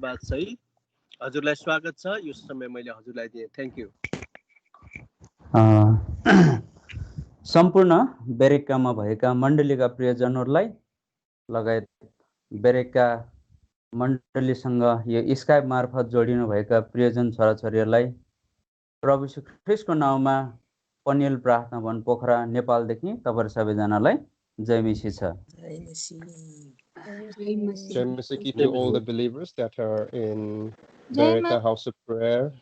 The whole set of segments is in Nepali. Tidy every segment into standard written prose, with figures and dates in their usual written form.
सुसमाचार सहित हजुरलाई स्वागत छ। यो समय मैले हजुरलाई दिएँ। Thank you. सम्पूर्ण बेरेकामा भएका मण्डलीका प्रियजनहरूलाई लगायत बेरेका मण्डलीसँग यो स्काइप मार्फत जोडिनु भएका प्रियजन छोराछोरीहरूलाई प्रभु यीशु ख्रीष्टको नाममा पनियल प्रार्थना भवन पोखरा नेपालदेखि तपाईहरु सबैजनालाई जय मसीह छ। Jai Masiki to all the believers that are in Bereka House of Prayer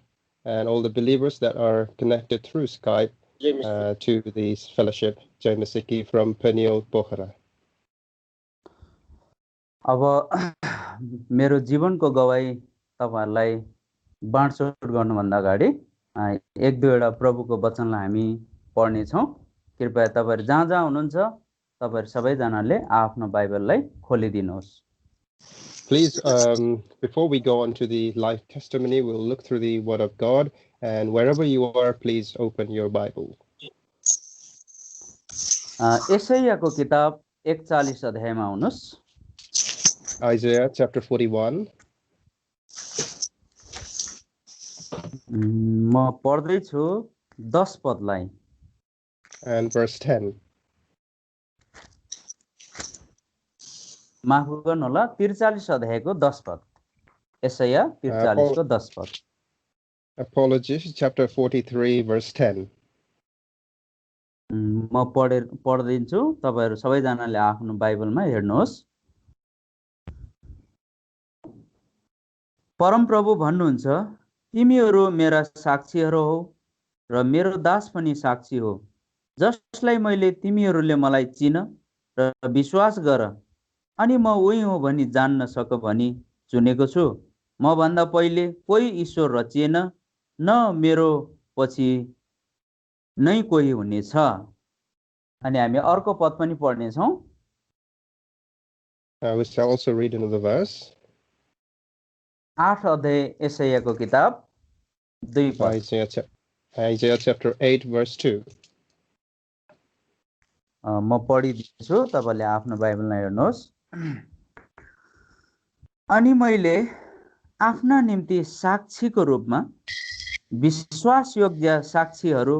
and all the believers that are connected through Skype to this fellowship. Jai Masiki from Peniel Pokhara. अब मेरो जीवनको गवाई तपाईहरुलाई बाँडचुट गर्नुभन्दा अगाडि एक दुईवटा प्रभुको वचनलाई हामी पढ्ने छौं। कृपया तपाईहरु जहाँ जहाँ हुनुहुन्छ तपाईहरु सबैजनाले आफ्नो बाइबललाई खोलिदिनुहोस्। Please, before we go on to the life testimony, we'll look through the Word of God, and wherever you are, please open your Bible. यशायाको किताब 41 अध्यायमा हुनुस्। Isaiah chapter 41. म पढ्दै छु 10 पदलाई। And verse 10. माफ गर्नु होला 43 अध्यायको 10 पद। यशाया 43 को 10 पद। Apologies, chapter 43 verse 10. म पढ्दिन्छु, तपाईहरु सबैजनाले आफ्नो बाइबलमा हेर्नुहोस्। परमप्रभु भन्नुहुन्छ, तिमीहरू मेरा साक्षीहरू हो र मेरो दास पनि साक्षी हो, जसलाई मैले तिमीहरूले मलाई चिन र विश्वास गर अनि म उही हो भनी जान्न सक भनी चुनेको छु। म भन्दा पहिले कोही ईश्वर रचिएन, न मेरो पछि नै कोही हुनेछ। अनि हामी अर्को पद पनि पढ्ने छौं। We shall also read another verse. 8 अध्याय यशायाको किताब 2 पद। Isaiah chapter 8 verse 2. म पढिदिन्छु, तपाईले आफ्नो बाइबलमा हेर्नुहोस्। अनि मैले आफ्ना निम्ति साक्षीको रूपमा विश्वासयोग्य साक्षीहरू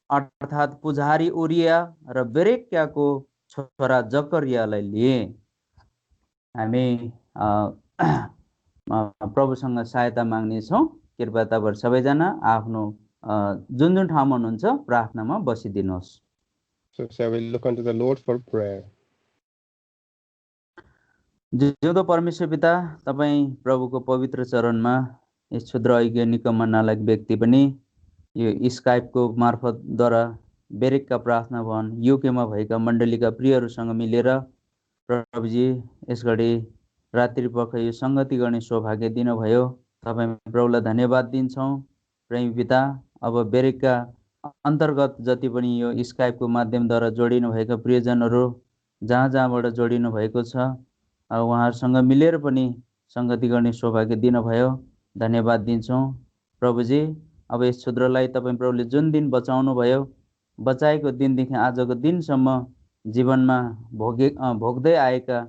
अर्थात् पुजारी उरिया र बेरेक्याको छोरा जकरियालाई लिए। हामी प्रभुसँग सहायता माग्ने छौं। कृपया तपाईहरु सबैजना आफ्नो जुन जुन ठाउँमा हुनुहुन्छ प्रार्थनामा बसिदिनुहोस्। So shall we look unto the Lord for prayer. जिउँदो परमेश्वर पिता, तपाई प्रभुको पवित्र चरणमा यस क्षुद्र ऐक्य निकममा नालायक व्यक्ति पनि यो स्काइपको मार्फतद्वारा बेरेकका प्रार्थना भवन युकेमा भएका मण्डलीका प्रियहरूसँग मिलेर प्रभुजी यस घडी रात्रि पख यो संगति गर्ने सौभाग्य दिनुभयो। तपाई प्रभुलाई धन्यवाद दिन्छौं। प्रेमी पिता, अब बेरेकका अन्तर्गत जति पनि यो स्काइपको माध्यमद्वारा जोडिनु भएका प्रियजनहरू जहाँ जहाँबाट जोडिनु भएको छ, उहाँहरूसँग मिलेर पनि संगति गर्ने सौभाग्य दिनुभयो। धन्यवाद दिन्छौं। प्रभुजी, अब यस क्षुद्रलाई तपाई प्रभुले जुन दिन बचाउनु भयो, बचाएको दिनदेखि आजको दिनसम्म जीवनमा भोग्दै आएका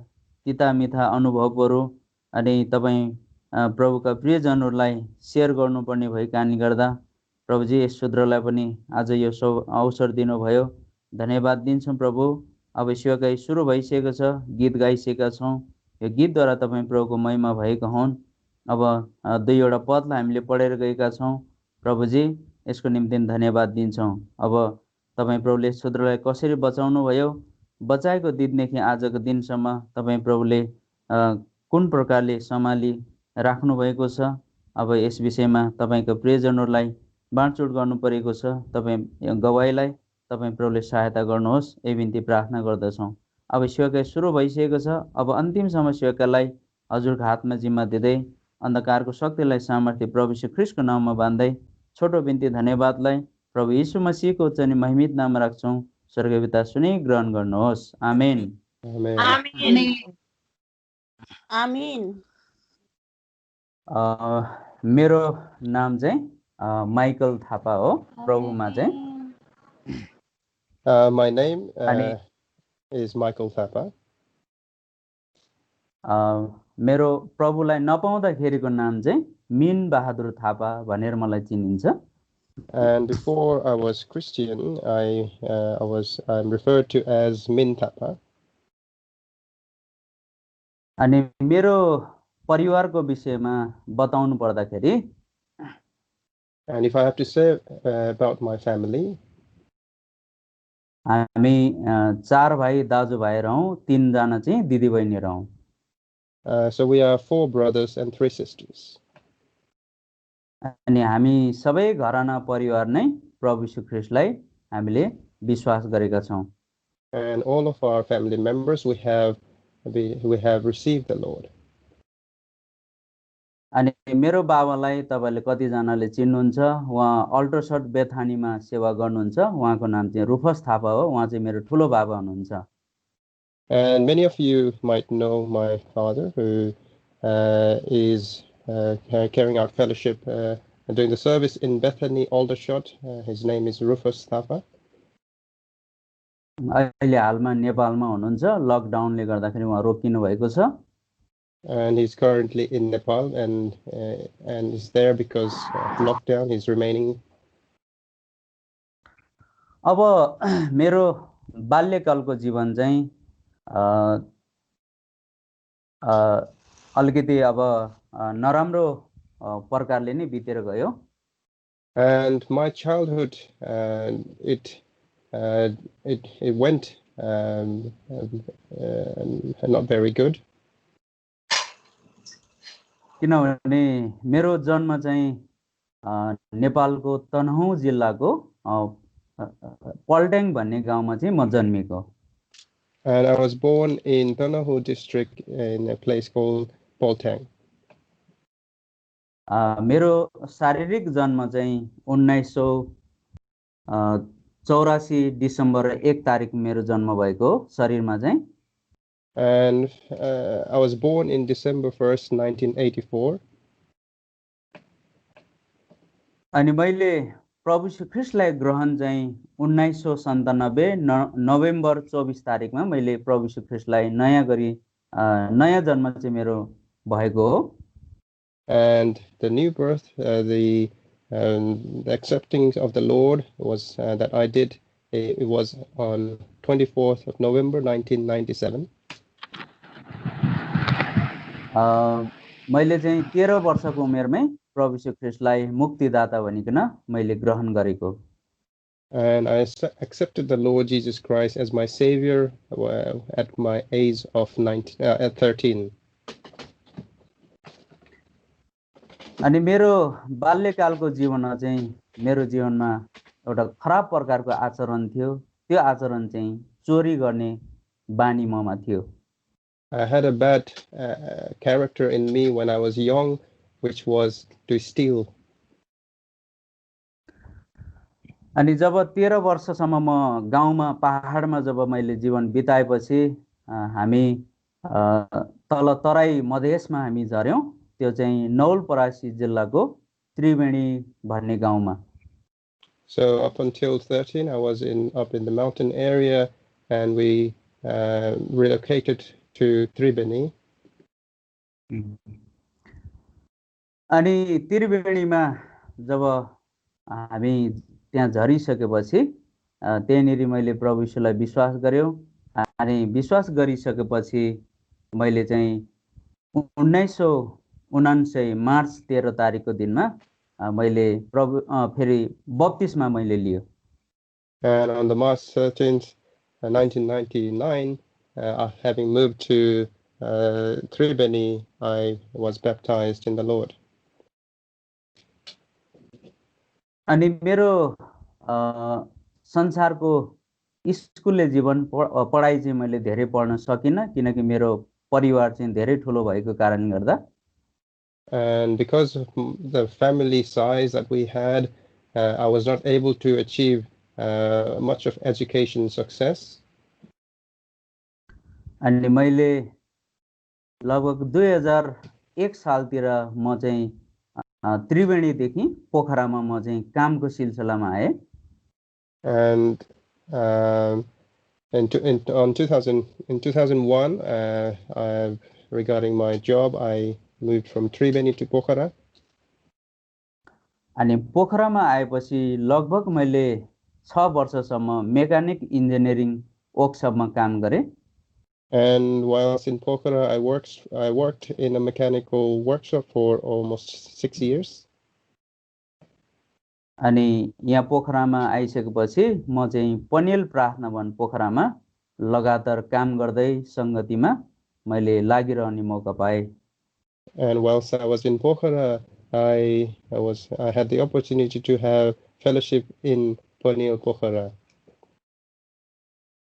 तिता मिठा अनुभवहरू अनि तपाई प्रभुका प्रियजनहरूलाई शेयर गर्नुपर्ने भएको कारणले गर्दा प्रभुजी यस क्षुद्रलाई पनि आज यो अवसर दिनुभयो। धन्यवाद दिन्छौं प्रभु। अब सेवाकाई सुरु भइसकेको छ, गीत गाइसकेका छौं। यो गीतद्वारा तपाई प्रभुको महिमा भएको हुन्। अब दुईवटा पदलाई हामीले पढेर गएका छौं। प्रभुजी यसको निम्ति धन्यवाद दिन्छौं। अब तपाई प्रभुले क्षुद्रलाई कसरी बचाउनु भयो, बचाएको दिनदेखि आजको दिनसम्म तपाई प्रभुले कुन प्रकारले सम्हाली राख्नु भएको छ, अब यस विषयमा तपाईको प्रियजनहरूलाई बाँडचुट गर्नु परेको छ। तपाई गवाईलाई तपाई प्रभुले सहायता गर्नुहोस्, यही बिन्ती प्रार्थना गर्दछौं। अब सेवाकाई सुरु भइसकेको छ। अब अन्तिम समय सेवाकालाई हजुरको हातमा जिम्मा दिँदै अन्धकारको शक्तिलाई सामर्थ्य प्रभु यीशु ख्रीष्टको नाममा बान्दै छोटो बिन्ती धन्यवादलाई प्रभु यीशु मसीहको उच्च अनि महिमित नाममा राख्छौं। स्वर्गीय पिता सुनि ग्रहण गर्नुहोस्। आमेन। आमेन। आमेन। मेरो नाम चाहिँ माइकल थापा हो। प्रभुमा चाहिँ My name is Michael Thapa. मेरो प्रभुलाई नपाउँदाखेरिको नाम चाहिँ मिन बहादुर थापा भनेर मलाई चिनिन्छ। And before I was Christian, I'm referred to as Min Thapa. अनि मेरो परिवारको विषयमा बताउनु पर्दाखेरि And if I have to say about my family, हामी 4 भाइ दाजुभाइ रहौं, 3 जना चाहिँ दिदीबहिनी रहौं। so we are 4 brothers and 3 sisters. अनि हामी सबै घराना परिवार नै प्रभु यीशु ख्रीष्टलाई हामीले विश्वास गरेका छौं। And all of our family members, we have received the Lord. अनि मेरो बाबालाई तपाईले कति जनाले चिन्नुहुन्छ, उहाँ अल्ट्रासट बेथानीमा सेवा गर्नुहुन्छ। उहाँको नाम चाहिँ रुफस थापा हो। उहाँ चाहिँ मेरो ठुलो बाबा हुनुहुन्छ। And many of you might know my father, who is carrying out fellowship and doing the service in Bethany, Aldershot. His name is Rufus Thapa. अहिले हालमा नेपालमा हुनुहुन्छ। लकडाउनले गर्दाखेरि उहाँ रोकिनु भएको छ। And he's currently in Nepal and is there because of lockdown. He's remaining. अब मेरो बाल्यकालको जीवन चाहिँ अलिकति अब नराम्रो प्रकारले नै बितेर गयो। And my childhood, it went not very good. किनभने मेरो जन्म चाहिँ नेपालको तनहुँ जिल्लाको पल्ट्याङ भन्ने गाउँमा चाहिँ म जन्मेको। And I was born in Tanahu district in a place called Poltang. मेरो शारीरिक जन्म चाहिँ 1984 डिसेम्बर 1 तारिक मेरो जन्म भएको शरीरमा चाहिँ। And I was born in December 1st, 1984. अनि मैले प्रभु यीशु ख्रीष्टलाई ग्रहण चाहिँ 1997 नोभेम्बर 24 तारिकमा मैले प्रभु यीशु ख्रीष्टलाई नयाँ जन्म चाहिँ मेरो भएको हो। And the new birth, the accepting of the Lord was that I did. It was on 24th of November 1997. मैले चाहिँ 13 वर्षको उमेरमै प्रभु यीशु ख्रीष्टलाई मुक्तिदाता भनिकन मैले ग्रहण गरेको। And I accepted the Lord Jesus Christ as my Savior at my age of 13. अनि मेरो बाल्यकालको जीवनमा चाहिँ मेरो जीवनमा एउटा खराब प्रकारको आचरण थियो। त्यो आचरण चाहिँ चोरी गर्ने बानी ममा थियो। I had a bad character in me when I was young, which was to steal. अनि जब 13 वर्षसम्म म गाउँमा पहाडमा जब मैले जीवन बिताएपछि हामी तल तराई मधेसमा हामी झर्यौं। त्यो चाहिँ नवलपरासी जिल्लाको त्रिवेणी भन्ने गाउँमा। So up until 13 I was up in the mountain area and we relocated to Tribeni. अनि त्रिवेणीमा जब हामी त्यहाँ झरिसकेपछि त्यहाँनेरि मैले प्रभु यीशुलाई विश्वास गर्यो। अनि विश्वास गरिसकेपछि मैले चाहिँ 1979 मार्च 13 तारिकको दिनमा मैले प्रभु फेरि बप्तिस्मा मैले लियो। And on the March 13th 1999 having moved to Tribeni, I was baptized in the Lord. अनि मेरो संसारको स्कुलले जीवन पढाइ चाहिँ मैले धेरै पढ्न सकिनँ किनकि मेरो परिवार चाहिँ धेरै ठुलो भएको कारणले गर्दा। And because of the family size that we had, I was not able to achieve much of education success. अनि मैले लगभग 2001 सालतिर म चाहिँ त्रिवेणीदेखि पोखरामा म चाहिँ कामको सिलसिलामा आए। And in 2001 regarding my job, I moved from Tribeni to Pokhara. अनि पोखरामा आएपछि लगभग मैले 6 वर्षसम्म मेकानिक इन्जिनियरिङ वर्कसपमा काम गरेँ. And while I was in Pokhara, I worked in a mechanical workshop for almost 6 years. अनि यहाँ पोखरामा आइसकेपछि म चाहिँ पनियल प्रार्थना भवन पोखरामा लगातार काम गर्दै संगतिमा मैले लागिरहने मौका पाएँ. And whilst I was in Pokhara, I had the opportunity to have fellowship in Paniel Pokhara.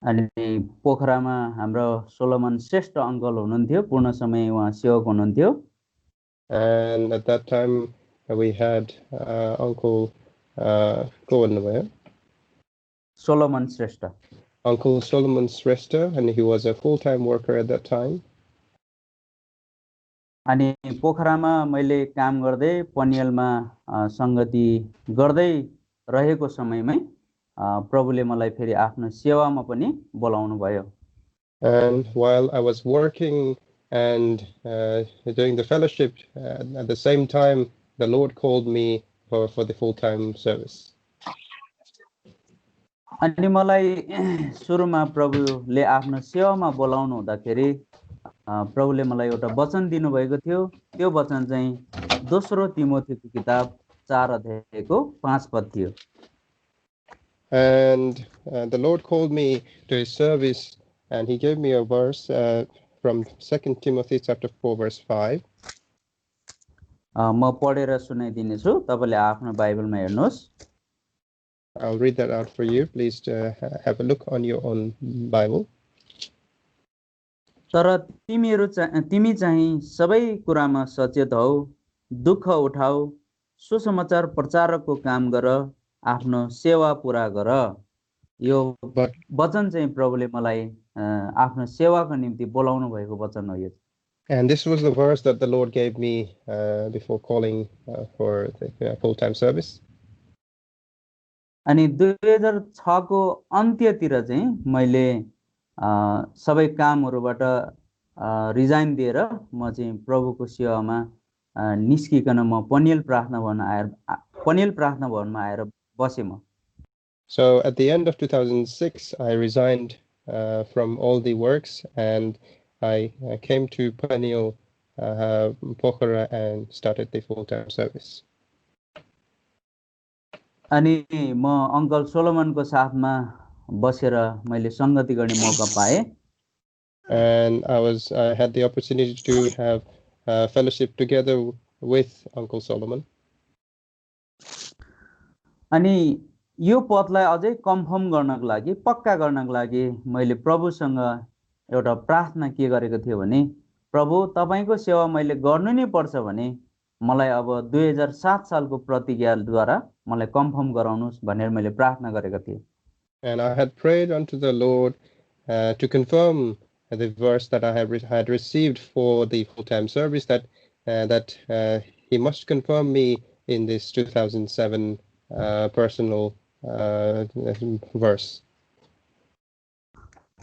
अनि पोखरामा हाम्रो सोलोमन श्रेष्ठ अंकल हुनुहुन्थ्यो, पूर्ण समय उहाँ सेवक हुनुहुन्थ्यो. And at that time we had Uncle Solomon Shrestha. Uncle Solomon Shrestha, and he was a full-time worker at that time. अनि पोखरामा मैले काम गर्दै पनियलमा संगति गर्दै रहेको समयमै प्रभुले मलाई फेरि आफ्नो सेवामा पनि बोलाउनु भयो. And while I was working and doing the fellowship, at the same time the Lord called me for the full-time service. अनि मलाई सुरुमा प्रभुले आफ्नो सेवामा बोलाउनु हुँदाखेरि प्रभुले मलाई एउटा वचन दिनुभएको थियो. त्यो वचन चाहिँ दोस्रो तिमोथीको किताब 4 अध्यायको 5 पद थियो. And the Lord called me to his service, and he gave me a verse from 2 Timothy chapter 4 verse 5. म पढेर सुनाइदिनेछु, तपाईले आफ्नो बाइबलमा हेर्नुहोस्. I'll read that out for you. Please have a look on your own Bible. तर तिमी चाहिँ सबै कुरामा सचेत हौ, दुःख उठाऊ, सुसमाचार प्रचारकको काम गर, आफ्नो सेवा पूरा गर. यो वचन चाहिँ प्रभुले मलाई आफ्नो सेवाको निम्ति बोलाउनु भएको वचन हो यो. And this was the verse that the Lord gave me before calling for the full-time service. अनि 2006 को अन्त्यतिर चाहिँ मैले सबै कामहरुबाट रिजाइन दिएर म चाहिँ प्रभुको सेवामा निस्किकन म पनियल प्रार्थना भवनमा आएर बसे म. So at the end of 2006 I resigned from all the works, and I came to Paniel Pokhara and started the full-time service. अनि म अंकल सोलोमनको साथमा बसेर मैले संगति गर्ने मौका पाए. And I had the opportunity to have fellowship together with Uncle Solomon. अनि यो पदलाई अझै कन्फर्म गर्नको लागि, पक्का गर्नको लागि मैले प्रभुसँग एउटा प्रार्थना के गरेको थियो भने, प्रभु तपाईको सेवा मैले गर्नु नै पर्छ भने मलाई अब 2007 सालको प्रतिज्ञाद्वारा मलाई कन्फर्म गराउनुस् भनेर मैले प्रार्थना गरेको थिएँ. And I had prayed unto the Lord to confirm the verse that I had received for the full-time service, that he must confirm me in this 2007 personal verse.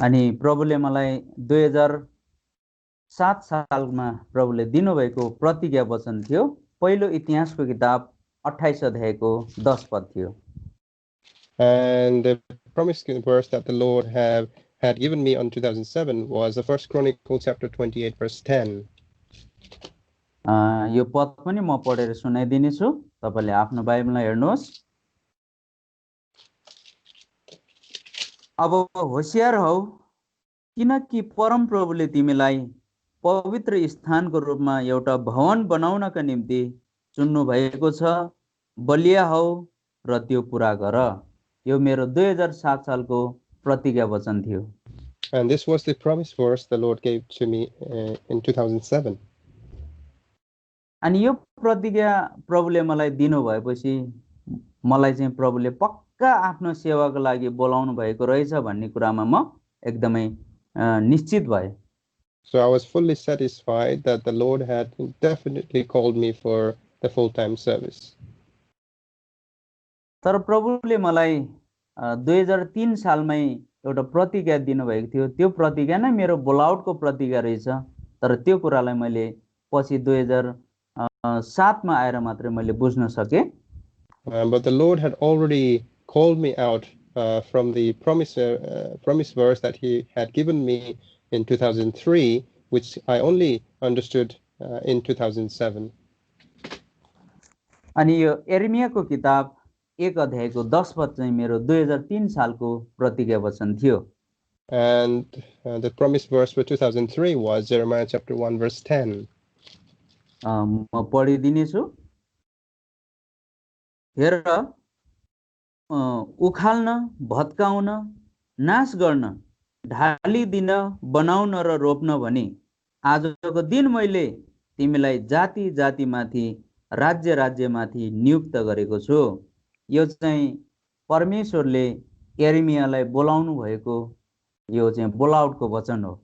अनि प्रभुले मलाई 2007 सालमा प्रभुले दिनुभएको प्रतिज्ञा वचन थियो. पहिलो इतिहासको किताब 28 अध्यायको 10 पद थियो. And the promised verse that the Lord had given me on 2007 was the First Chronicles chapter 28 verse 10. यो पद पनि म पढेर सुनाइदिनेछु, तपाईले आफ्नो बाइबलमा हेर्नुहोस्. अब होशियार हौ, किनकि परम प्रभुले तिमीलाई पवित्र स्थानको रूपमा एउटा भवन बनाउनका निम्ति चुन्नु भएको छ. बलिया हौ र त्यो पूरा गर. यो मेरो 2007 सालको प्रतिज्ञा वचन थियो. And this was the promise verse the Lord gave to me in 2007. अनि यो प्रतिज्ञा प्रभुले मलाई दिनु भएपछि मलाई चाहिँ प्रभुले पक्का आफ्नो सेवाको लागि बोलाउनु भएको रहेछ भन्ने कुरामा म एकदमै निश्चित भए. So I was fully satisfied that the Lord had definitely called me for the full-time service. तर प्रभुले मलाई 2003 सालमै एउटा प्रतिज्ञा दिनुभएको थियो. त्यो प्रतिज्ञा नै मेरो बोलाउटको प्रतिज्ञा रहेछ. तर त्यो कुरालाई मैले पछि 2007 मा आएर मात्रै मैले बुझ्न सके। But the Lord had already called me out from the promise verse that He had given me in 2003, which I only understood in 2007. अनि यो यिर्मियाको किताब 1 अध्यायको 10 पद चाहिँ मेरो 2003 सालको प्रतिज्ञा वचन थियो। And the promise verse for 2003 was Jeremiah chapter 1 verse 10. म पढिदिनेछु। हेर, उखाल्न, भत्काउन, नाश गर्न, ढालिदिन, बनाउन र रोप्न भनी आजको दिन मैले तिमीलाई जाति जातिमाथि, राज्य राज्यमाथि नियुक्त गरेको छु। यो चाहिँ परमेश्वरले यिर्मियालाई बोलाउनु भएको यो चाहिँ बोलाउटको वचन हो।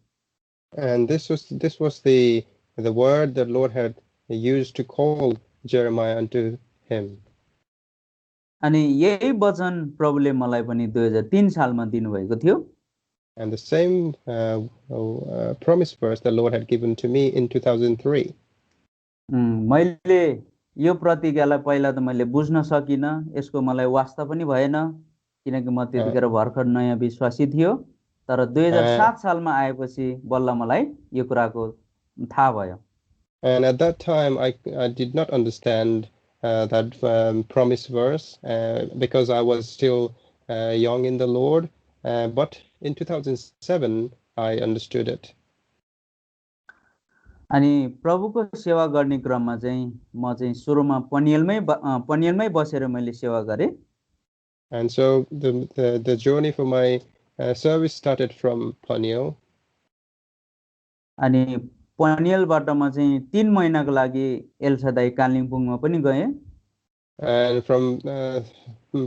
And this was the word that Lord had used to call Jeremiah unto him. अनि यही वचन प्रभुले मलाई पनि 2003 सालमा दिनुभएको थियो। And the same promise verse the Lord had given to me in 2003. मैले यो प्रतिज्ञालाई पहिला त मैले बुझ्न सकिन, यसको मलाई वास्ता पनि भएन, किनकि म त्यतिखेर भर्खर नयाँ विश्वासी थियो। तर 2007 सालमा आएपछि बल्ल मलाई यो कुराको थाहा भयो। And at that time I did not understand that promise verse because I was still young in the Lord, but in 2007 I understood it. अनि प्रभुको सेवा गर्ने क्रममा चाहिँ म चाहिँ सुरुमा पनियलमै बसेर मैले सेवा गरे। And so the journey for my service started from Paniel. अनि पनियलबाट म चाहिँ 3 महिनाको लागि एलसादाई कालिम्पोङमा पनि गएँ। And from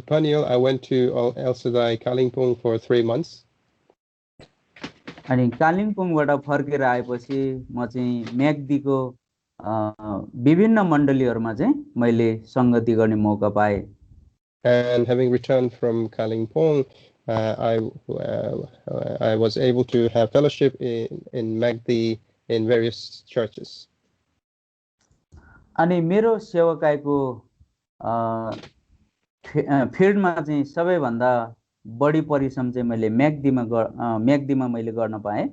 Paniel I went to El Shaddai Kalimpong for 3 months. अनि कालिम्पोङबाट फर्केर आएपछि म चाहिँ म्याग्दीको विभिन्न मण्डलीहरुमा चाहिँ मैले संगति गर्ने मौका पाएँ। And having returned from Kalimpong, I was able to have fellowship in Magdi in various churches. अनि मेरो सेवकाईको फिल्डमा चाहिँ सबैभन्दा बढी परिश्रम चाहिँ मैले म्याग्दीमा मैले गर्न पाएँ।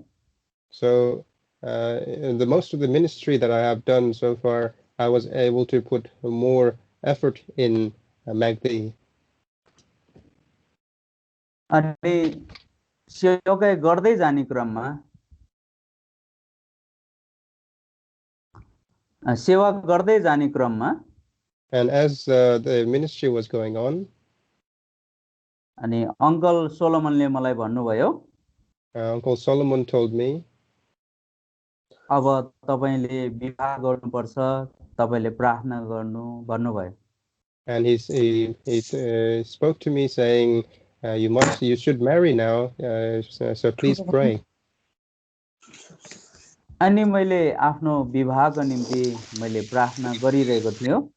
So the most of the ministry that I have done so far, I was able to put more effort in Magdi. अनि सेवकाई गर्दै जाने क्रममा सेवा गर्दै जाने क्रममा And as the ministry was going on, अनि अंकल सोलोमनले मलाई भन्नुभयो, Uncle Solomon told me, अब तपाईले विवाह गर्नुपर्छ, तपाईले प्रार्थना गर्नु भन्नुभयो। And he spoke to me saying, you should marry now, so please pray. अनि मैले आफ्नो विवाहको निम्ति मैले प्रार्थना गरिरहेको थिएँ।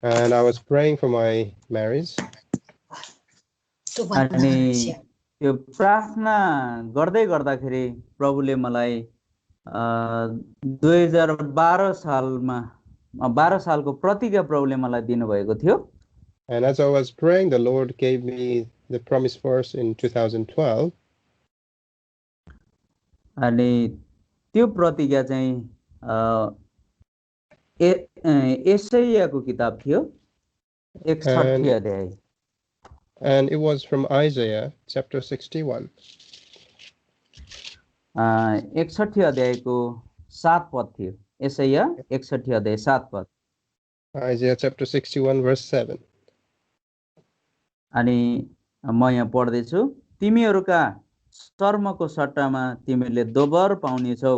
And I was praying for my marriage. अनि यो प्रार्थना गर्दै गर्दाखेरि प्रभुले मलाई 2012 सालमा 12 सालको प्रतिज्ञा प्रभुले मलाई दिनुभएको थियो। And as I was praying, the Lord gave me the promise verse in 2012. अनि त्यो प्रतिज्ञा चाहिँ एसाइयाको किताब थियो 61 अध्याय। And it was from Isaiah chapter 61. 61 अध्यायको 7 पद थियो। एसाइया 61 अध्याय 7 पद। Isaiah chapter 61 verse 7. अनि म यहाँ पढ्दै छु, तिमीहरुका शर्मको सट्टामा तिमीले दोबर पाउनेछौ,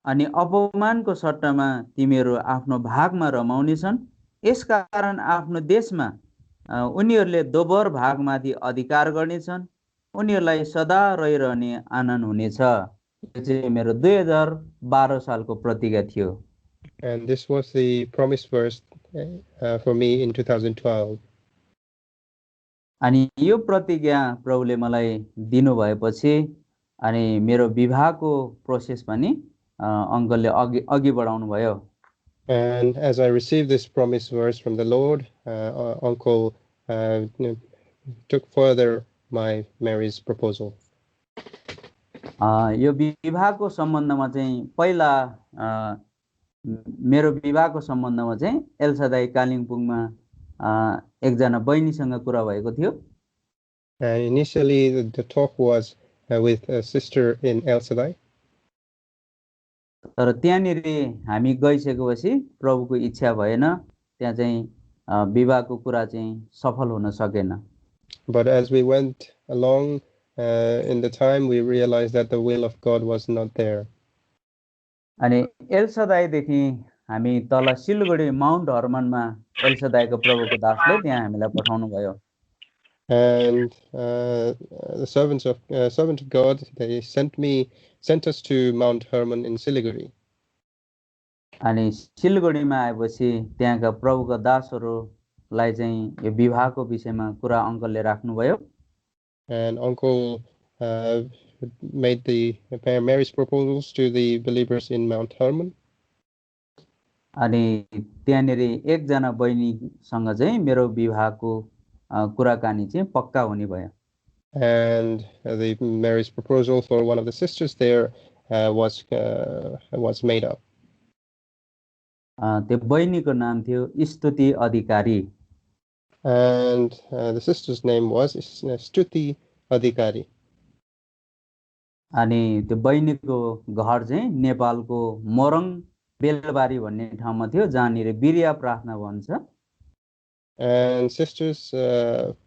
अनि अपमानको सट्टामा तिमीहरु आफ्नो भागमा रमाउनेछन्। यसकारण आफ्नो देशमा उनीहरुले दोबर भागमाथि अधिकार गर्नेछन्, उनीहरुलाई सदा रहिरहने आनन्द हुनेछ। यो चाहिँ मेरो 2012 सालको प्रतिज्ञा थियो। And this was the promise verse for me in 2012. अनि यो प्रतिज्ञा प्रभुले मलाई दिनु भएपछि अनि मेरो विवाहको प्रोसेस पनि अङ्कलले अघि बढाउनु भयो. And as I received this promise verse from the Lord, Uncle took further my Mary's proposal. यो विवाहको सम्बन्धमा चाहिँ पहिला मेरो विवाहको सम्बन्धमा चाहिँ एल्सादाई कालिम्पोङमा एकजना बहिनीसँग कुरा भएको थियो. And initially the talk was with a sister in El Shaddai. तर त्यहाँनिर हामी गइसकेपछि प्रभुको इच्छा भएन, त्यहाँ चाहिँ विवाहको कुरा चाहिँ सफल हुन सकेन. But as we went along in the time, we realized that the will of God was not there. अनि एल्सादाईदेखि हामी तल सिलगढी माउन्ट हर्मनमा एल्सादाईको प्रभुको दासले त्यहाँ हामीलाई पठाउनु भयो. And the servant of God, they sent us to Mount Hermon in Siliguri. अनि सिलगढीमा आएपछि त्यहाँका प्रभुका दासहरूलाई चाहिँ यो विवाहको विषयमा कुरा अङ्कलले राख्नुभयो. And Uncle made the marriage proposals to the believers in Mount Hermon. अनि त्यहाँनिर एकजना बहिनीसँग चाहिँ मेरो विवाहको कुराकानी चाहिँ पक्का हुने भयो. And the marriage proposal for one of the sisters there was made up. त्यो बहिनीको नाम थियो स्तुति अधिकारी. And the sister's name was Stuti Adhikari. अनि त्यो बहिनीको घर चाहिँ नेपालको मोरङ बेलबारी भन्ने ठाउँमा थियो, जहाँनिर बिरिया प्रार्थना भन्छ. And sister's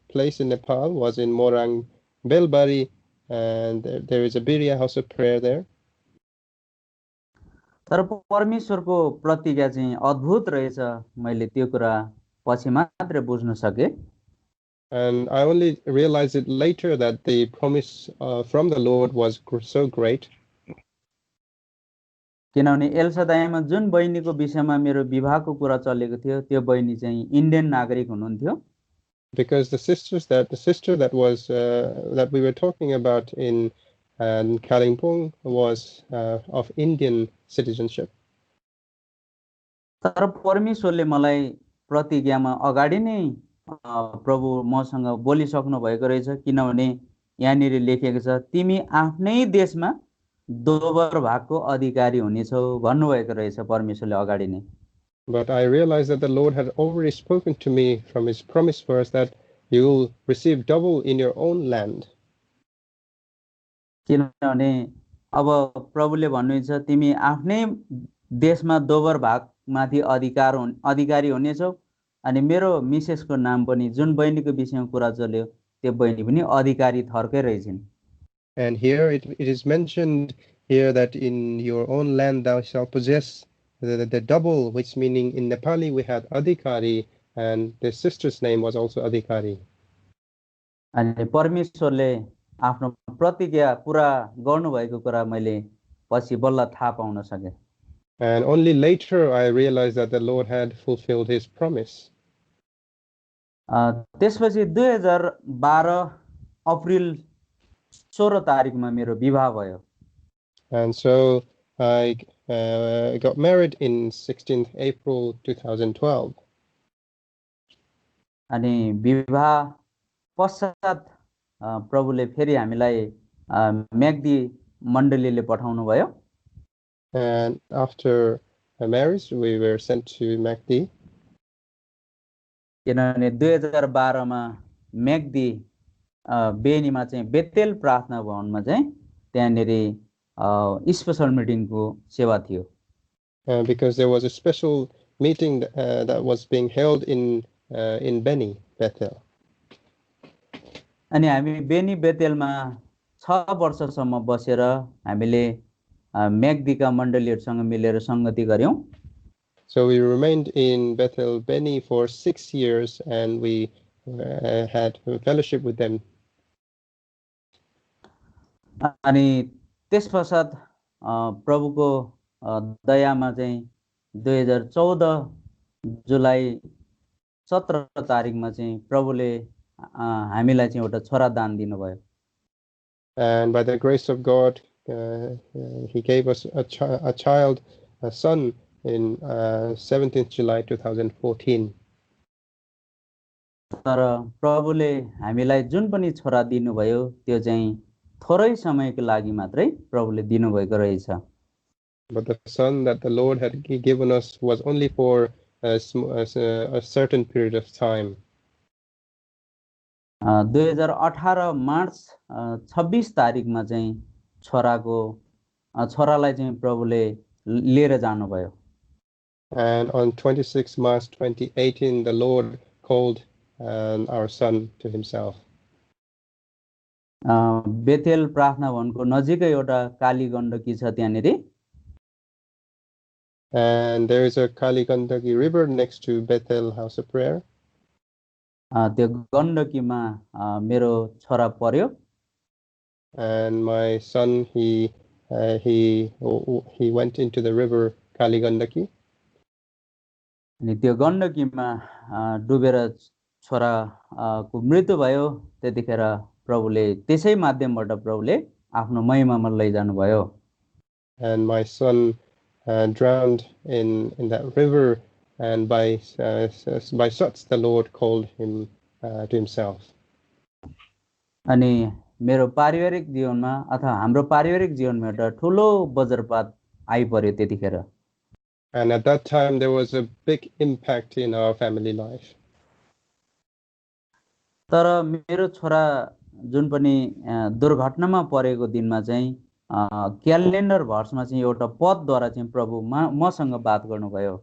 place in Nepal was in Morang Belbari, and there is a Birya house of prayer there. तर परमेश्वरको प्रतिज्ञा चाहिँ अद्भुत रहेछ, मैले त्यो कुरा पछि मात्र बुझ्न सके. And I only realized it later that the promise from the Lord was so great. किनभने एल्सादाईमा जुन बहिनीको विषयमा मेरो विवाहको कुरा चलेको थियो, त्यो बहिनी चाहिँ इन्डियन नागरिक हुनुहुन्थ्यो. Because the sister that was that we were talking about in Kalimpong was of Indian citizenship. तर परमेश्वरले मलाई प्रतिज्ञामा अगाडि नै प्रभु मसँग बोलिसक्नु भएको रहेछ, किनभने यहाँनिर लेखेको छ तिमी आफ्नै देशमा दोबर भागको अधिकारी हुनेछौ भन्नुभएको रहेछ परमेश्वरले अगाडि नै. But I realized that the Lord had already spoken to me from his promise verse that you will receive double in your own land. किनभने अब प्रभुले भन्नुहुन्छ तिमी आफ्नै देशमा दोबर भागमाथि अधिकारी हुनेछौ. अनि मेरो मिसेसको नाम पनि जुन बहिनीको विषयमा कुरा चल्यो त्यो बहिनी पनि अधिकारी थरकै रहेछन्. And here it is mentioned here that in your own land thou shalt possess the double, which meaning in Nepali we had Adhikari and the sister's name was also Adhikari. अनि परमेश्वरले आफ्नो प्रतिज्ञा पुरा गर्नुभएको कुरा मैले पछि बल्ल थाहा पाउन सके. And only later I realized that the Lord had fulfilled his promise. त्यसपछि 2012 अप्रिल 16 तारिखमा मेरो विवाह भयो. And so I got married in 16th April 2012. अनि विवाह पश्चात प्रभुले फेरि हामीलाई म्याग्दी मण्डलीले पठाउनु भयो. And after marriage we were sent to Macdi. किनभने 2012 मा म्याग्दी बेनीमा चाहिँ बेतेल प्रार्थना भवनमा चाहिँ त्यहाँनिर स्पेशल मिटिङको सेवा थियो. Because there was a special meeting that was being held in Beni, Bethel. अनि हामी बेनी बेतेलमा 6 वर्षसम्म बसेर हामीले म्याग्दीका मण्डलीहरुसँग मिलेर संगति गर्यौं. So we remained in Bethel Beni for 6 years and we had fellowship with them. अनि त्यसपश्चात प्रभुको दयामा चाहिँ 2014 जुलाई 17 तारिखमा चाहिँ प्रभुले हामीलाई चाहिँ एउटा छोरा दान दिनुभयो. And by the grace of God, he gave us a child, a son, in 17th July 2014. तर प्रभुले हामीलाई जुन पनि छोरा दिनुभयो त्यो चाहिँ थोरै समयको लागि मात्रै प्रभुले दिनुभएको रहेछ. But the son that the Lord had given us was only for a certain period of time. 2018 March 26 तारिखमा चाहिँ छोरालाई चाहिँ प्रभुले लिएर जानुभयो. And on 26 March 2018 the Lord called our son to himself. Bethel प्रार्थना भवनको नजिकै एउटा काली गण्डकी छ त्यहाँनेरि. And there is a Kali Gandaki river next to Bethel House of Prayer. त्यो गण्डकीमा मेरो छोरा पर्यो. And my son he went into the river Kali Gandaki. अनि त्यो गण्डकीमा डुबेर छोराको मृत्यु भयो. त्यतिखेर प्रभुले त्यसै माध्यमबाट प्रभुले आफ्नो महिमामा लैजानु भयो. And my son drowned in that river, and by such the Lord called him to himself. अनि मेरो पारिवारिक जीवनमा अथवा हाम्रो पारिवारिक जीवनमा एउटा ठुलो वज्रपात आइपर्यो त्यतिखेर. And at that time there was a big impact in our family life. तर मेरो छोरा जुन पनि दुर्घटनामा परेको दिनमा चाहिँ क्यालेन्डर भर्समा चाहिँ एउटा पदद्वारा चाहिँ प्रभु मसँग बात गर्नुभयो.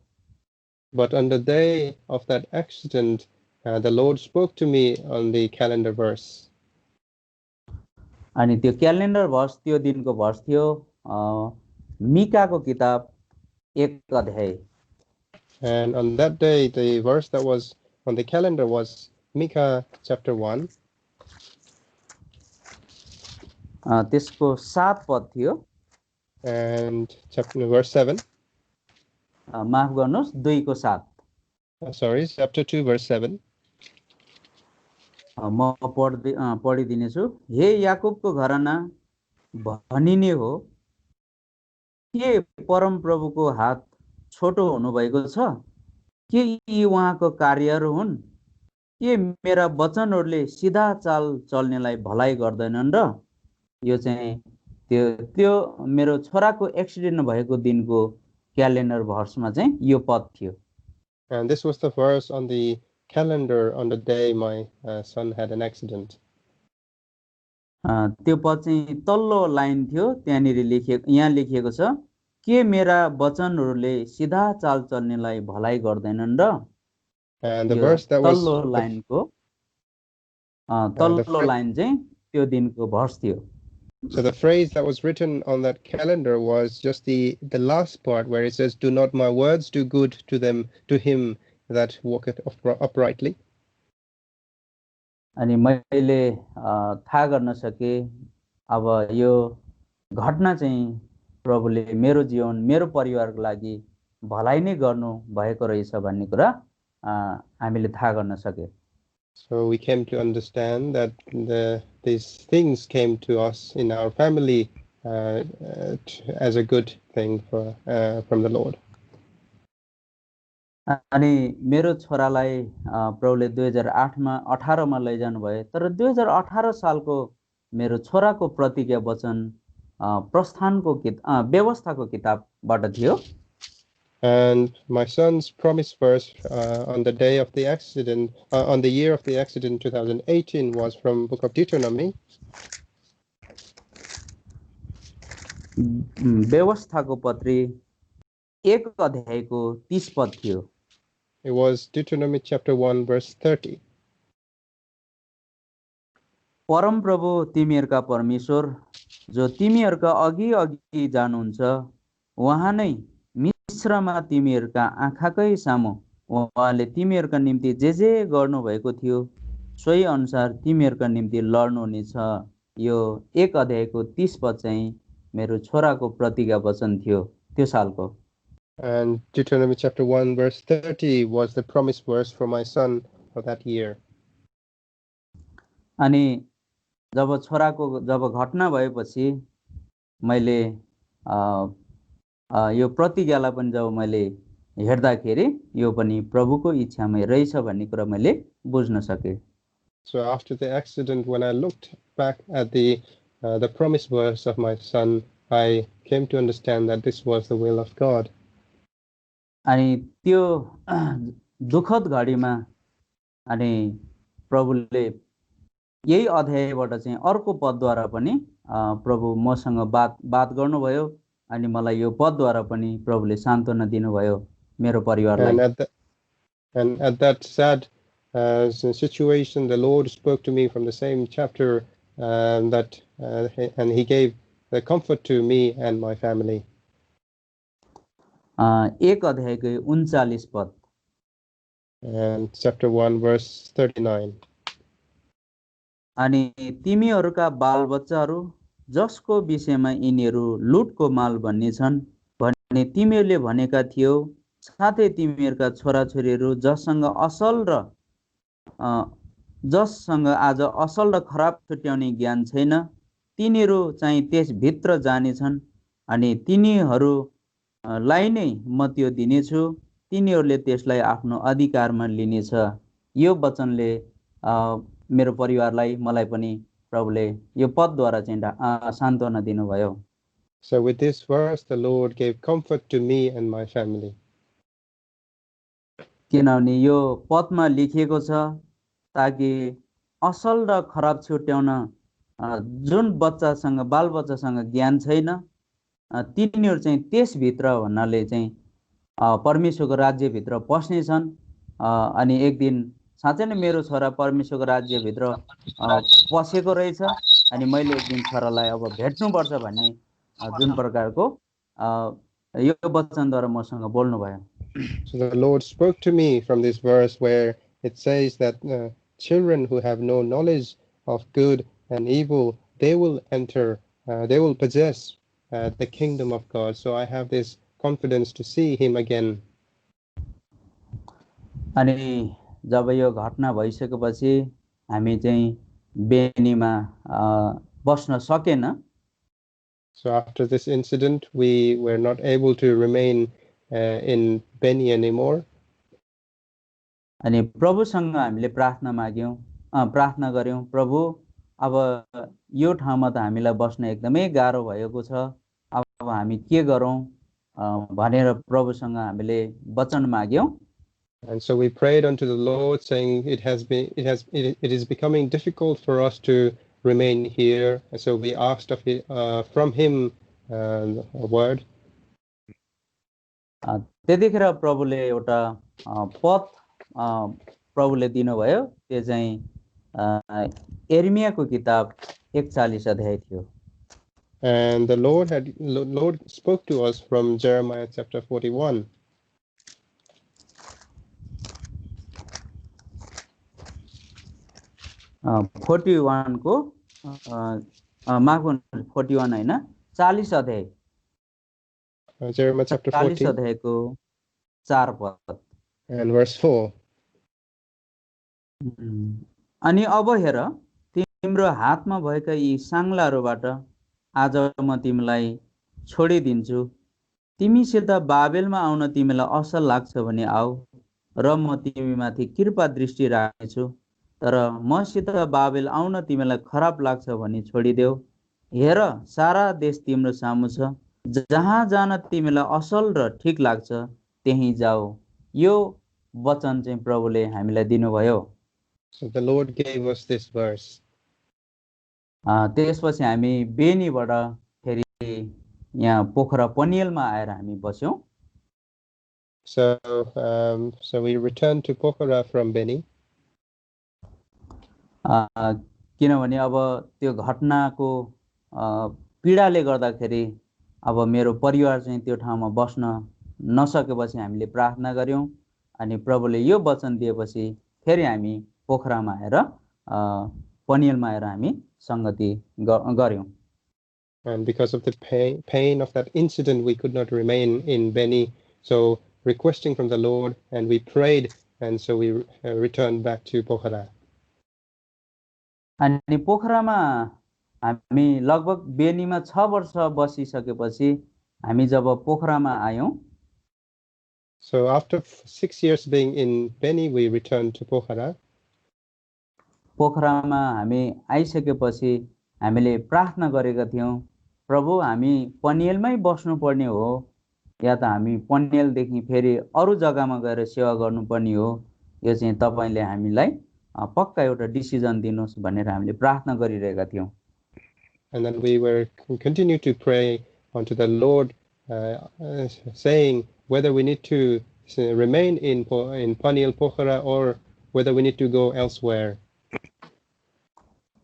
But on the day of that accident the Lord spoke to me on the calendar verse. अनि त्यो क्यालेन्डर भर्स त्यो दिनको भर्स थियो मिकाको किताब 1 अध्याय. And on that day the verse that was on the calendar was Micah chapter 1. त्यसको 7 पद थियो. And verse 7. माफ गर्नुस् 2 को 7. Sorry, chapter 2 verse 7. म पढिदिनेछु. हे याकुबको घराना भनिने हो के परम प्रभुको हात छोटो हुनुभएको छ के यी उहाँको कार्यहरू हुन् के मेरा वचनहरूले सिधा चाल चल्नेलाई भलाइ गर्दैनन् र. यो चाहिँ त्यो मेरो छोराको एक्सिडेन्ट भएको दिनको क्यालेन्डर भर्समा चाहिँ यो पद थियो. And this was the verse on the calendar on the day my son had an accident. त्यो पद चाहिँ तल्लो लाइन थियो. त्यहाँनिर यहाँ लेखिएको छ के मेरा वचनहरूले सिधा चाल चल्नेलाई भलाइ गर्दैनन् र. And the verse that was तल्लो लाइनको तल्लो लाइन चाहिँ त्यो दिनको भर्स थियो. So the phrase that was written on that calendar was just the last part where it says, "Do not my words do good to him that walketh uprightly." अनि मैले थाहा गर्न सके अब यो घटना चाहिँ प्रभुले मेरो जीवन मेरो परिवारको लागि भलाइ नै गर्नु भएको रहेछ भन्ने कुरा हामीले थाहा गर्न सके. So we came to understand that these things came to us in our family as a good thing from the Lord. अनि मेरो छोरालाई प्रभुले 2018 मा लैजानु भयो. तर 2018 सालको मेरो छोराको प्रतिज्ञा वचन प्रस्थानको व्यवस्थाको किताबबाट थियो. And my son's promise verse on the day of the accident, on the year of the accident 2018 was from Book of Deuteronomy. व्यवस्थाको पत्री 1 अध्यायको 30 पद थियो. It was Deuteronomy chapter 1 verse 30. परम प्रभु तिमीहरूका परमेश्वर जो तिमीहरूका अघि अघि जानुहुन्छ उहाँ नै मिश्रमा तिमीहरूका आँखाकै सामु उहाँले तिमीहरूका निम्ति जे गर्नु भएको थियो सोही अनुसार तिमीहरूका निम्ति लड्नुहुनेछ. यो 1 अध्यायको 30 पद चाहिँ मेरो छोराको प्रतिज्ञा वचन थियो त्यो सालको. And Deuteronomy chapter 1 verse 30 was the promise verse for my son for that year. अनि जब छोराको घटना भएपछि मैले यो प्रतिज्ञालाई पनि जब मैले हेर्दाखेरि यो पनि प्रभुको इच्छामै रहेछ भन्ने कुरा मैले बुझ्न सके. So after the accident, when I looked back at the promised verse of my son, I came to understand that this was the will of God. अनि त्यो दुःखद घडीमा अनि प्रभुले यही अध्यायबाट चाहिँ अर्को पदद्वारा पनि प्रभु मसँग बात गर्नुभयो अनि मलाई यो पदद्वारा पनि प्रभुले सान्त्वना दिनुभयो मेरो परिवारलाई. And at that sad situation, the Lord spoke to me from the same chapter and he gave the comfort to me and my family. एक अध्यायको 39 पद. And chapter 1 verse 39. अनि तिमीहरूका बालबच्चाहरू जसको विषयमा यिनीहरू लुटको माल भन्ने छन् भने तिमीहरूले भनेका थियौ, साथै तिमीहरूका छोराछोरीहरू जससँग आज असल र खराब छुट्याउने ज्ञान छैन, तिनीहरू चाहिँ त्यसभित्र जानेछन् अनि तिनीहरूलाई नै म त्यो दिनेछु, तिनीहरूले त्यसलाई आफ्नो अधिकारमा लिनेछ. यो वचनले मेरो परिवारलाई मलाई पनि प्रभुले यो पदद्वारा चाहिँ सान्त्वना दिनुभयो. So with this verse the Lord gave comfort to me and my family. किनभने यो पदमा लेखिएको छ ताकि असल र खराब छुट्याउन जुन बच्चासँग बालबच्चासँग ज्ञान छैन तिनीहरू चाहिँ त्यसभित्र भन्नाले चाहिँ परमेश्वरको राज्यभित्र पस्ने छन्. अनि एक दिन साँच्चै नै मेरो छोरा परमेश्वरको राज्यभित्र पसेको रहेछ अनि मैले एक दिन छोरालाई अब भेट्नुपर्छ भन्ने जुन प्रकारको यो वचनद्वारा मसँग बोल्नुभयो. So the Lord spoke to me from this verse where it says that children who have no knowledge of good and evil, they will enter, they will possess the kingdom of God. So I have this confidence to see him again. अनि जब यो घटना भइसकेपछि हामी चाहिँ बेनीमा बस्न सकेन. So after this incident we were not able to remain in Beni anymore. अनि प्रभुसँग हामीले प्रार्थना गर्यौं, प्रभु अब यो ठाउँमा त हामीलाई बस्न एकदमै गाह्रो भएको छ, अब हामी के गरौं भनेर प्रभुसँग हामीले वचन माग्यौं. And so we prayed unto the Lord, saying it is becoming difficult for us to remain here. And so we asked from him a word. त्यतिखेर प्रभुले एउटा पद प्रभुले दिनुभयो, त्यो चाहिँ एर्मियाको किताब 41 अध्याय थियो. And the Lord spoke to us from Jeremiah chapter 41. को 41 हैन 40 अध्याय. Jeremiah chapter 40 अध्यायको 4 पद and verse 4. अनि अब हेर, तिम्रो हातमा भएका यी साङ्लाहरूबाट आज म तिमीलाई छोडिदिन्छु. तिमीसित बाबेलमा आउन तिमीलाई असल लाग्छ भने आऊ र म तिमीमाथि कृपा दृष्टि राख्नेछु. तर मसित बाबेल आउन तिमीलाई खराब लाग्छ भने छोडिदेऊ. हेर, सारा देश तिम्रो सामु छ, जहाँ जान तिमीलाई असल र ठीक लाग्छ त्यही जाऊ. यो वचन चाहिँ प्रभुले हामीलाई दिनुभयो. So the Lord gave us this verse. त्यसपछि हामी बेनीबाट फेरि यहाँ पोखरा पनियलमा आएर हामी बस्यौं. So we returned to Pokhara from Beni. किनभने अब त्यो घटनाको पीडाले गर्दाखेरि अब मेरो परिवार चाहिँ त्यो ठाउँमा बस्न नसकेपछि हामीले प्रार्थना गर्यौं अनि प्रभुले यो वचन दिएपछि फेरि हामी पोखरामा आएर पनियलमा आएर हामी संगति गर्यौं. And because of the pain of that incident we could not remain in Beni, so requesting from the Lord and we prayed, and so we returned back to Pokhara. अनि पोखरामा हामी लगभग बेनीमा 6 वर्ष बसिसकेपछि हामी जब पोखरामा आयौं, So after 6 years being in Beni, we returned to Pokhara. पोखरामा हामी आइसकेपछि हामीले प्रार्थना गरेका थियौं, प्रभु हामी पनियलमै बस्नुपर्ने हो या त हामी पनियलदेखि फेरि अरू जग्गामा गएर सेवा गर्नुपर्ने हो, यो चाहिँ तपाईले हामीलाई पक्का एउटा डिसिजन दिनुहोस् भनेर हामीले प्रार्थना गरिरहेका थियौं. And then we were continue to pray unto the Lord, saying whether we need to remain in Paniel Pokhara or whether we need to go elsewhere.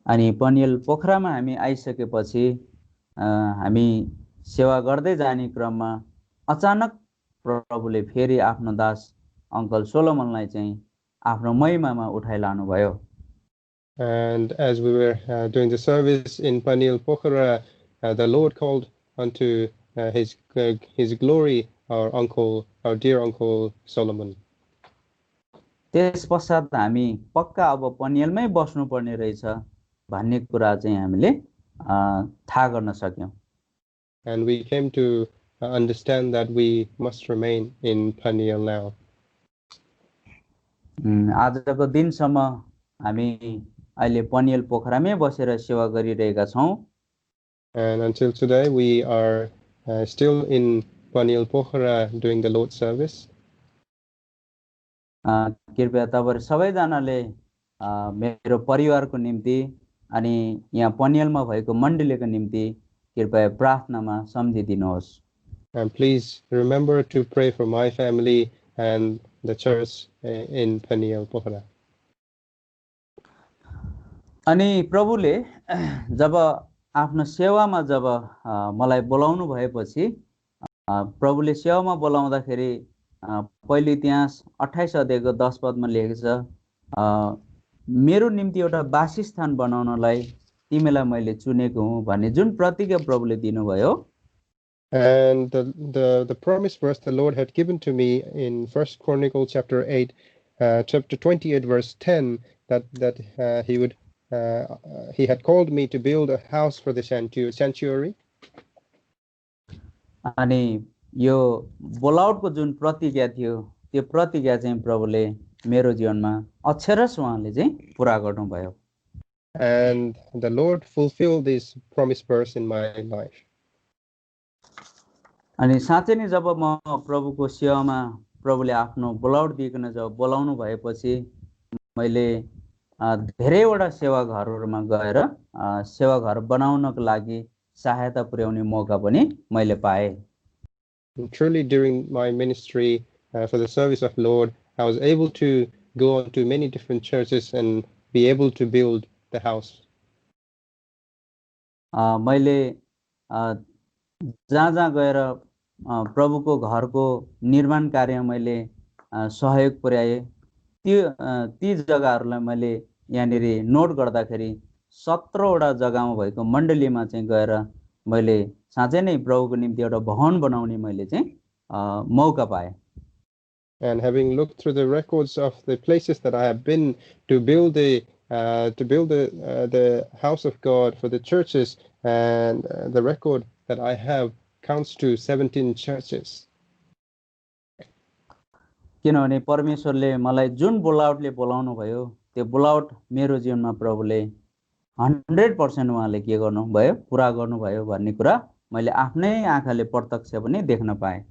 अनि पनियल पोखरामा हामी आइसकेपछि हामी सेवा गर्दै जाने क्रममा अचानक प्रभुले फेरि आफ्नो दास अंकल सोलोमनलाई चाहिँ आफ्नो महिमामा उठाइलानु भयो. And as we were doing the service in Paniel Pokhara, the Lord called unto his glory our dear uncle Solomon. त्यसपश्चात हामी पक्का अब पनियलमै बस्नुपर्ने रहेछ भन्ने कुरा चाहिँ हामीले थाहा गर्न सक्यौं. And we came to understand that we must remain in Paniel now. आजको दिनसम्म हामी अहिले पनियल पोखरामै बसेर सेवा गरिरहेका छौं. And until today we are still in Paniel Pokhara doing the Lord's service. कृपया तपाईहरु सबैजनाले मेरो परिवारको निम्ति अनि यहाँ पनियलमा भएको मण्डलीको निम्ति कृपया प्रार्थनामा सम्झिदिनुहोस्. And please remember to pray for my family and the church in Paniel Pokhara. अनि प्रभुले जब आफ्नो सेवामा जब मलाई बोलाउनु भएपछि प्रभुले सेवामा बोलाउँदाखेरि पहिलो इतिहास 28 अध्यायको 10 पदमा लेखेको छ, मेरो निम्ति एउटा वासस्थान बनाउनलाई तिमीलाई मैले चुनेको हुँ भन्ने जुन प्रतिज्ञा प्रभुले दिनुभयो. And the promise verse the Lord had given to me in 1 Chronicles chapter 8, chapter 28 verse 10, that he had called me to build a house for the sanctuary. अनि यो बोलाउटको जुन प्रतिज्ञा थियो त्यो प्रतिज्ञा चाहिँ प्रभुले मेरो जीवनमा अक्षरश उहाँले चाहिँ पूरा गर्नुभयो. And the Lord fulfilled this promise verse in my life. अनि साँच्चै नै जब म प्रभुको सेवामा प्रभुले आफ्नो बोलाउट दिइकन जब बोलाउनु भएपछि मैले धेरैवटा सेवा घरहरुमा गएर सेवा घर बनाउनको लागि सहायता पुर्याउने मौका पनि मैले पाएँ. Truly during my ministry for the service of Lord, I was able to go on to many different churches and be able to build the house. मैले जहाँ गएर प्रभुको घरको निर्माण कार्य मैले सहयोग पुर्याए ती जग्गाहरुलाई मैले यहाँनेरि नोट गर्दाखेरि 17 वटा जग्गामा भएको मण्डलीमा चाहिँ गएर मैले साँच्चै नै प्रभुको निम्ति एउटा भवन बनाउने मैले चाहिँ मौका पाएँ. And having looked through the records of the places that I have been to build the house of God for the churches, and the record that I have counts to 17 churches. किनभने परमेश्वरले मलाई जुन बोलाउटले बोलाउनु भयो त्यो बोलाउट मेरो जीवनमा प्रभुले 100% उहाँले के गर्नु भयो पूरा गर्नु भयो भन्ने कुरा मैले आफ्नै आँखाले प्रत्यक्ष पनि देख्न पाएँ.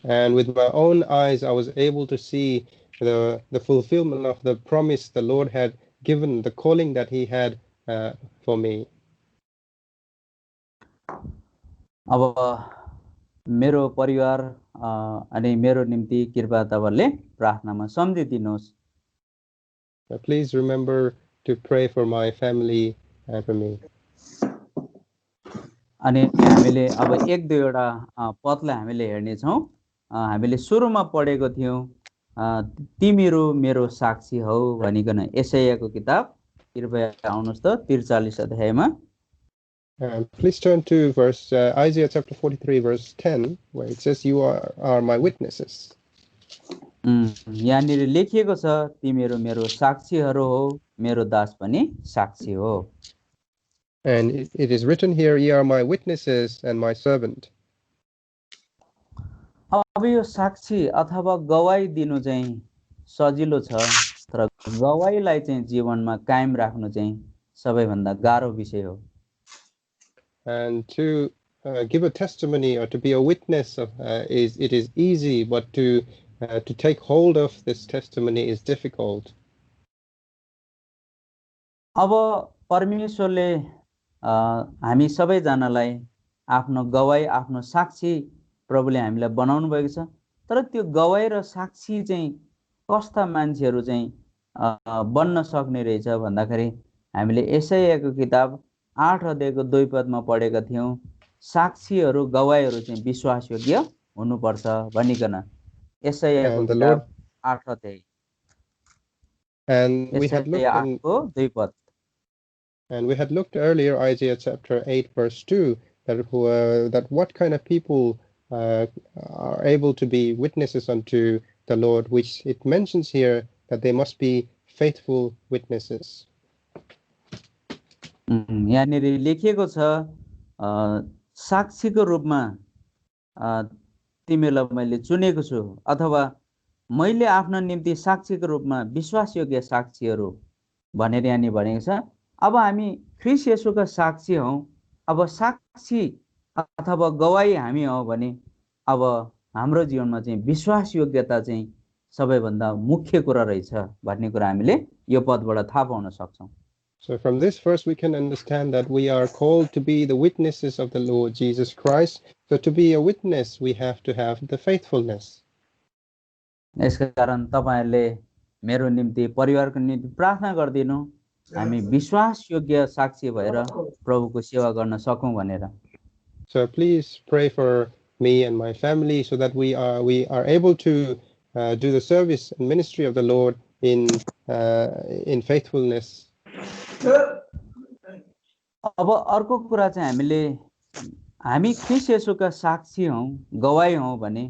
And with my own eyes I was able to see the fulfillment of the promise the Lord had given, the calling that he had for me. अब मेरो परिवार अनि मेरो निम्ति कृपया तपाईहरुले प्रार्थनामा सम्झिदिनुहोस्. Please remember to pray for my family and for me. अनि हामीले अब एक दुईवटा पदलाई हामीले हेर्ने छौं. हामीले सुरुमा पढेको थियौं तिमीहरू मेरो साक्षी हौ भनिकन एसायाको किताब कृपया आउनुहोस् त 43 अध्यायमा. Please turn to Isaiah chapter 43 verse 10 where it says you are my witnesses. यहाँनिर लेखिएको छ तिमीहरू मेरो साक्षीहरू हो मेरो दास पनि साक्षी हो. And it is written here, ye are my witnesses and my servant. अब यो साक्षी अथवा गवाई दिनु चाहिँ सजिलो छ, तर गवाईलाई चाहिँ जीवनमा कायम राख्नु चाहिँ सबैभन्दा गाह्रो विषय हो। And to give a testimony or to be a witness it is easy, but to take hold of this testimony is difficult. अब परमेश्वरले हामी सबैजनालाई आफ्नो गवाई, आफ्नो साक्षी प्रभुले हामीलाई बनाउनु भएको छ, तर त्यो गवाई र साक्षी चाहिँ कस्ता मान्छेहरू चाहिँ बन्न सक्ने रहेछ भन्दाखेरि हामीले यशायाको किताब 8 अध्यायको 2 पदमा पढेका थियौं, साक्षीहरू गवाईहरू चाहिँ विश्वासयोग्य हुनुपर्छ भनिकन। यशायाको किताब 8 अध्याय And we had looked and we had looked earlier Isaiah chapter 8 verse 2 that what kind of people are able to be witnesses unto the Lord, which it mentions here that they must be faithful witnesses. यहाँनिर लेखिएको छ साक्षीको रूपमा तिमीलाई मैले चुनेको छु, अथवा मैले आफ्नो निम्ति साक्षीको रूपमा विश्वासयोग्य साक्षीहरू भनेर यहाँनिर भनेको छ। अब हामी ख्रीष्ट येशूका साक्षी हौं। अब साक्षी अथवा गवाई हामी हौं भने अब हाम्रो जीवनमा चाहिँ विश्वासयोग्यता चाहिँ सबैभन्दा मुख्य कुरा रहेछ भन्ने कुरा हामीले यो पदबाट थाहा पाउन सक्छौं। So from this verse we can understand that we are called to be the witnesses of the Lord Jesus Christ. So to be a witness we have to have the faithfulness. यसका कारण तपाईहरुले मेरो निम्ति, परिवारको निम्ति प्रार्थना गर्दिनु, हामी विश्वासयोग्य साक्षी भएर प्रभुको सेवा गर्न सकौं भनेर। So please pray for me and my family so that we are able to do the service and ministry of the Lord in faithfulness. अब अर्को कुरा चाहिँ हामी ख्रीष्ट येशूका साक्षी हौं, गवाई हौं भने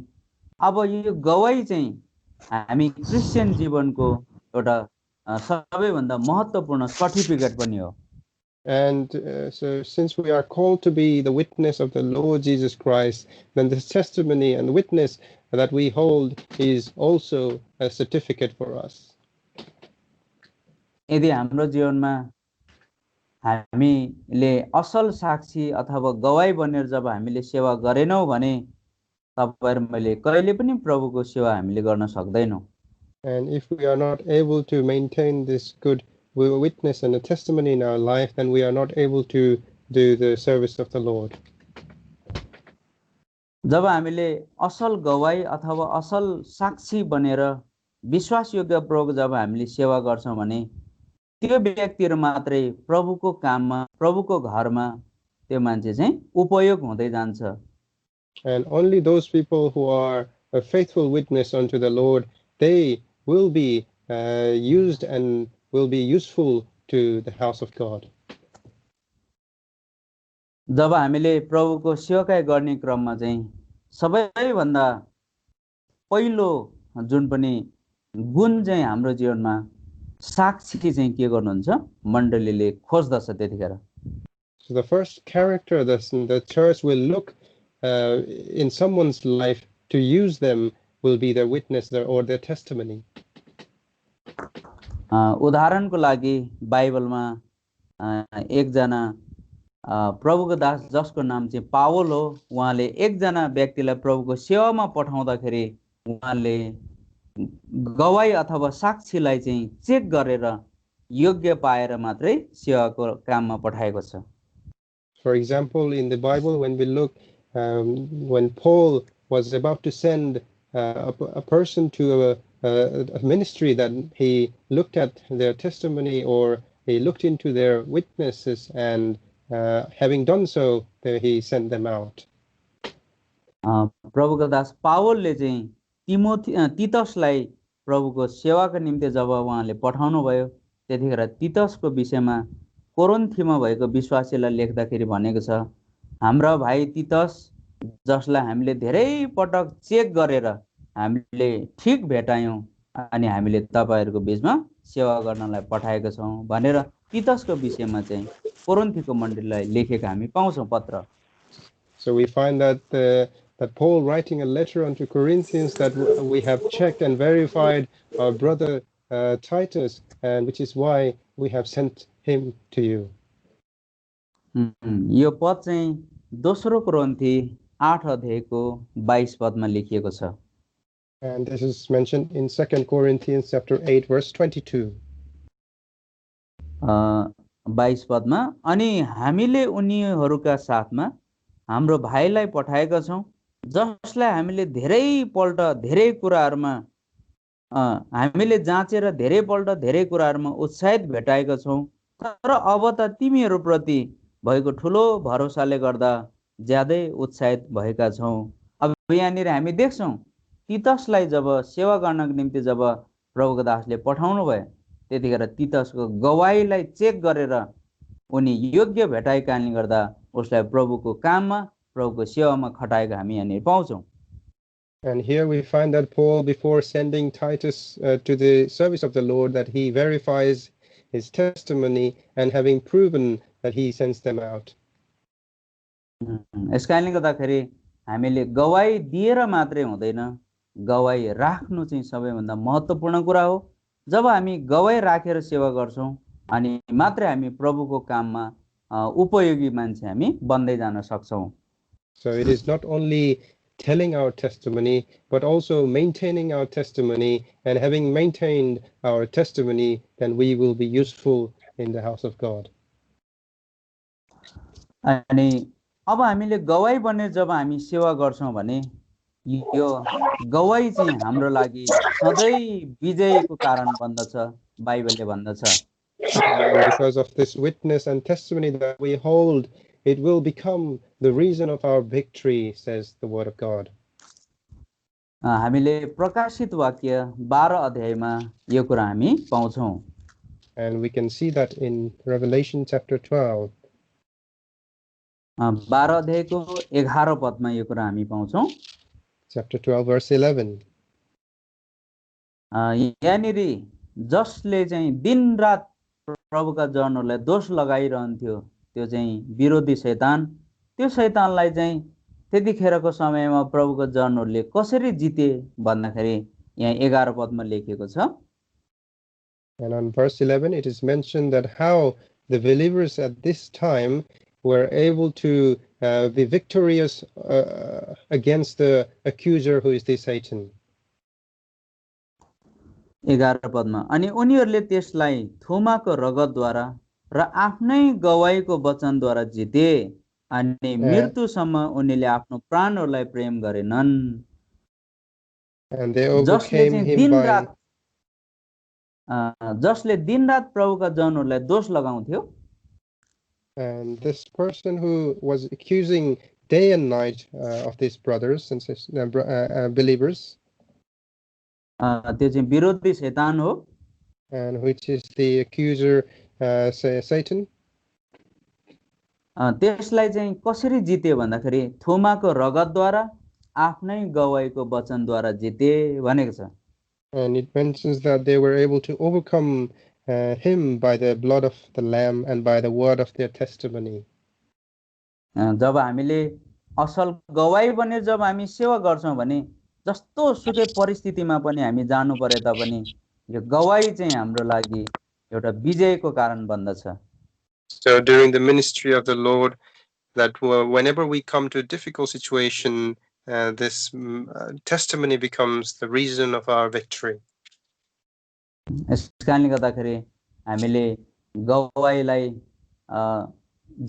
अब यो गवाई चाहिँ हामी क्रिस्चियन जीवनको एउटा सबैभन्दा महत्त्वपूर्ण सर्टिफिकेट पनि हो। And so since we are called to be the witness of the Lord Jesus Christ, then this testimony and witness that we hold is also a certificate for us. यदि हाम्रो जीवनमा हामीले असल साक्षी अथवा गवाई बनेर जब हामीले सेवा गरेनौं भने तपाईहरु मैले कहिले पनि प्रभुको सेवा हामीले गर्न सक्दैनौं। And if we are not able to maintain this good witness and a testimony in our life, then we are not able to do the service of the Lord. जब हामीले असल गवाई अथवा असल साक्षी बनेर विश्वासयोग्य प्रभुको जब हामीले सेवा गर्छौं भने त्यो व्यक्तिहरु मात्रै प्रभुको काममा, प्रभुको घरमा त्यो मान्छे चाहिँ उपयोग हुँदै जान्छ। And only those people who are a faithful witness unto the Lord, they will be used and will be useful to the house of God. जब हामीले प्रभुको सेवाकाई गर्ने क्रममा चाहिँ सबैभन्दा पहिलो जुन पनि गुण चाहिँ हाम्रो जीवनमा साक्षी चाहिँ के गर्नुहुन्छ मण्डलीले खोज्दछ त्यतिखेर। So the first character the church will look in someone's life to use them will be their witness or their testimony. उदाहरणको लागि बाइबलमा एकजना प्रभुको दास जसको नाम चाहिँ पावल हो, उहाँले एकजना व्यक्तिलाई प्रभुको सेवामा पठाउँदाखेरि उहाँले गवाई अथवा साक्षीलाई चाहिँ चेक गरेर योग्य पाएर मात्रै सेवाको काममा पठाएको छ। For example, in the Bible, when we look, when Paul was about to send a person to a ministry, that he looked at their testimony or he looked into their witnesses, and having done so, he sent them out. प्रभुको दास पावलले चाहिँ तीतसलाई प्रभुको सेवाको निम्ति जब उहाँले पठाउनु भयो त्यतिखेर तीतसको विषयमा कोरिन्थीमा भएको विश्वासीलाई लेख्दाखेरि भनेको छ, हाम्रो भाइ तीतस जसलाई हामीले धेरै पटक चेक गरेर हामीले ठीक भेटायौं, अनि हामीले तपाईहरुको बीचमा सेवा गर्नलाई पठाएका छौं भनेर तीतसको विषयमा चाहिँ कोरिन्थीको मण्डलीलाई लेखेका हामी पाउँछौं पत्र. So we find that Paul writing a letter unto Corinthians that we have checked and verified our brother Titus, and which is why we have sent him to you. यो पद चाहिँ दोस्रो कोरिन्थी 8 अध्यायको 22 पदमा लेखिएको छ. And this is mentioned in 2 Corinthians chapter 8 verse 22. 22 पदमा अनि हामीले उनीहरुका साथमा हाम्रो भाइलाई पठाएका छौं जसलाई हामीले धेरैपल्ट धेरै कुराहरुमा हामीले जाँचेर धेरैपल्ट धेरै कुराहरुमा उत्साहित भेटाएका छौं तर अब त तिमीहरुप्रति भएको ठूलो भरोसाले गर्दा ज्यादै उत्साहित भएका छौं. अब यहाँनिर हामी देख्छौं तीतसलाई जब सेवा गर्नको निम्ति जब प्रभुको दासले पठाउनु भयो त्यतिखेर तीतसको गवाहीलाई चेक गरेर उनी योग्य भेटाएका कारणले गर्दा उसलाई प्रभुको काममा प्रभुको सेवामा खटाएका हामी यहाँनिर पाउँछौं. And here we find that Paul, before sending Titus to the service of the Lord, that he verifies his testimony and having proven that he sends them out. यसकारणले गर्दाखेरि हामीले गवाही दिएर मात्रै हुँदैन गवाही राख्नु चाहिँ सबैभन्दा महत्त्वपूर्ण कुरा हो. जब हामी गवाही राखेर सेवा गर्छौं अनि मात्रै हामी प्रभुको काममा उपयोगी मान्छे हामी बन्दै जान सक्छौं. So it is not only telling our testimony but also maintaining our testimony, and having maintained our testimony then we will be useful in the house of God. अनि अब हामीले गवाही बनेर जब हामी सेवा गर्छौं भने यो गवाही चाहिँ हाम्रो लागि सधैँ विजयको कारण बन्दछ बाइबलले भन्दछ. Because of this witness and testimony that we hold, it will become the reason of our victory, says the word of God. हामीले प्रकाशित वाक्य 12 अध्यायमा यो कुरा हामी पाउँछौं. And we can see that in Revelation chapter 12. 12 अध्यायको 11 पदमा यो कुरा हामी पाउँछौं. Chapter 12 verse 11. यहाँनिर जसले चाहिँ दिनरात प्रभुका जनहरूलाई दोष लगाइरहन्थ्यो त्यो चाहिँ विरोधी शैतान, त्यो शैतानलाई चाहिँ त्यतिखेरको समयमा प्रभुको जनहरूले कसरी जिते भन्दाखेरि यहाँ 11 पदमा लेखिएको छ. And on verse 11 it is mentioned that how the believers at this time were able to be victorious against the accuser who is the Satan. 11 पदमा अनि उनीहरूले त्यसलाई थोमाको रगतद्वारा र आफ्नै गवाहीको वचनद्वारा जिते अनि मृत्युसम्म उनीले आफ्नो प्राणहरूलाई प्रेम गरेनन्. And they overcame him by जसले दिनरात प्रभुका जनहरूलाई दोष लगाउँथ्यो. And this person who was accusing day and night of these brothers and believers, त्यो चाहिँ विरोधी शैतान हो. and which is the accuser Satan. त्यसलाई चाहिँ कसरी जिते भन्दाखेरि थोमाको रगतद्वारा आफ्नै गवाहीको वचनद्वारा जिते भनेको छ. And it mentions that they were able to overcome him by the blood of the lamb and by the word of their testimony. जब हामीले असल गवाही बनेर जब हामी सेवा गर्छौं भने जस्तो सुकै परिस्थितिमा पनि हामी जानु परे तापनि यो गवाही चाहिँ हाम्रो लागि एउटा विजयको कारण बन्दछ. So during the ministry of the Lord, that whenever we come to a difficult situation, this testimony becomes the reason of our victory. यसकारणले गर्दाखेरि हामीले गवाहीलाई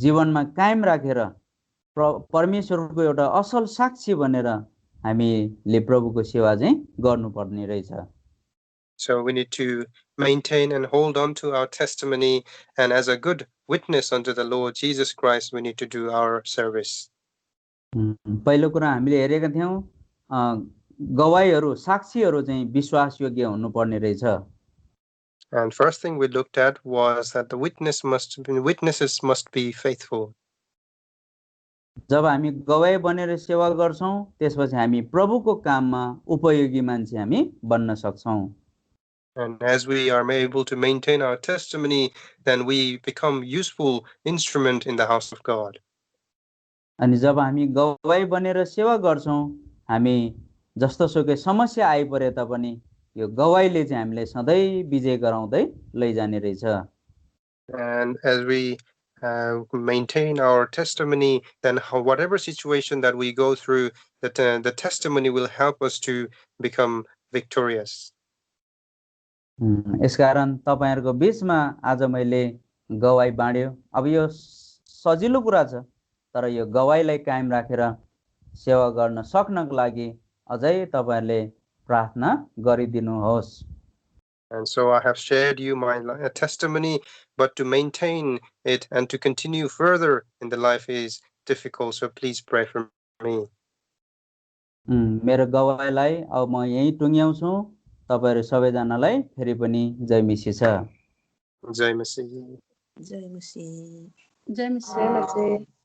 जीवनमा कायम राखेर परमेश्वरको एउटा असल साक्षी बनेर हामीले प्रभुको सेवा चाहिँ गर्नुपर्ने रहेछ. So we need to maintain and hold on to our testimony, and as a good witness unto the Lord Jesus Christ we need to do our service. पहिलो कुरा हामीले हेरेका थियौं गवाहीहरू साक्षीहरू चाहिँ विश्वासयोग्य हुनुपर्ने रहेछ. And first thing we looked at was that the witnesses must be faithful. जब हामी गवाही बनेर सेवा गर्छौं त्यसपछि हामी प्रभुको काममा उपयोगी मान्छे हामी बन्न सक्छौं. And as we are able to maintain our testimony, then we become useful instrument in the house of God. अनि जब हामी गवाई बनेर सेवा गर्छौं, हामी जस्तो सुकै समस्या आइपरे तापनि यो गवाईले चाहिँ हामीलाई सधैँ विजय गराउँदै लैजाने रहेछ. And as we maintain our testimony, then whatever situation that we go through, that the testimony will help us to become victorious. यसकारण तपाईहरुको बीचमा आज मैले गवाई बाँड्यो. अब यो सजिलो कुरा छ, तर यो गवाईलाई कायम राखेर सेवा गर्न सक्नको लागि अझै तपाईहरुले प्रार्थना गरिदिनुहोस्. And so I have shared you my testimony, but to maintain it and to continue further in the life is difficult. So please pray for me. मेरो गवाईलाई अब म यही टुङ्ग्याउँछु. तपाईहरु सबैजनालाई फेरि पनि जय मसीह छ. जय मसीह. जय मसीह. जय मसीह.